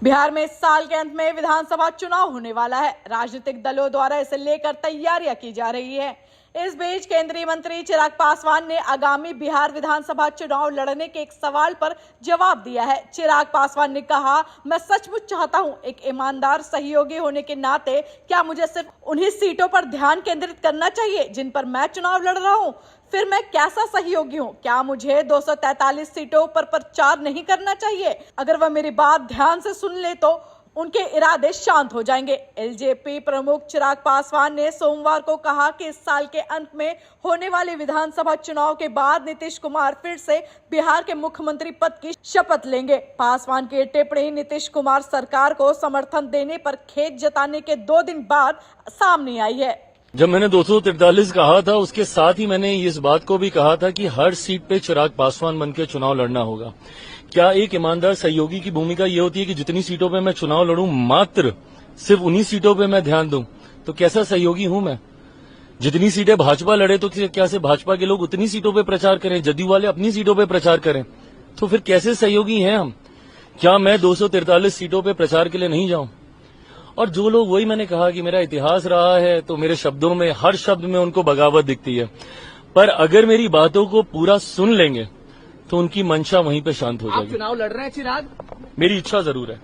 बिहार में इस साल के अंत में विधानसभा चुनाव होने वाला है। राजनीतिक दलों द्वारा इसे लेकर तैयारियां की जा रही है। इस बीच केंद्रीय मंत्री चिराग पासवान ने आगामी बिहार विधानसभा चुनाव लड़ने के एक सवाल पर जवाब दिया है। चिराग पासवान ने कहा, मैं सचमुच चाहता हूं, एक ईमानदार सहयोगी होने के नाते क्या मुझे सिर्फ उन्हीं सीटों पर ध्यान केंद्रित करना चाहिए जिन पर मैं चुनाव लड़ रहा हूं? फिर मैं कैसा सहयोगी हूँ? क्या मुझे 243 सीटों पर प्रचार नहीं करना चाहिए? अगर वह मेरी बात ध्यान से सुन ले तो उनके इरादे शांत हो जाएंगे। एलजेपी प्रमुख चिराग पासवान ने सोमवार को कहा कि इस साल के अंत में होने वाले विधानसभा चुनाव के बाद नीतीश कुमार फिर से बिहार के मुख्यमंत्री पद की शपथ लेंगे। पासवान की टिप्पणी नीतीश कुमार सरकार को समर्थन देने पर खेद जताने के 2 दिन बाद सामने आई है। जब मैंने 243 कहा था, उसके साथ ही मैंने इस बात को भी कहा था कि हर सीट पे चिराग पासवान बनकर चुनाव लड़ना होगा। क्या एक ईमानदार सहयोगी की भूमिका ये होती है कि जितनी सीटों पे मैं चुनाव लड़ूं मात्र सिर्फ उन्हीं सीटों पे मैं ध्यान दूं? तो कैसा सहयोगी हूं मैं? जितनी सीटें भाजपा लड़े तो क्या सिर्फ भाजपा के लोग उतनी सीटों पे प्रचार करें, जदयू वाले अपनी सीटों पे प्रचार करें? तो फिर कैसे सहयोगी हैं हम? क्या मैं 243 सीटों पे प्रचार के लिए नहीं जाऊं? और जो लोग, वही मैंने कहा कि मेरा इतिहास रहा है तो मेरे शब्दों में, हर शब्द में उनको बगावत दिखती है। पर अगर मेरी बातों को पूरा सुन लेंगे तो उनकी मंशा वहीं पे शांत हो जाएगी। आप चुनाव लड़ रहे हैं चिराग? मेरी इच्छा जरूर है।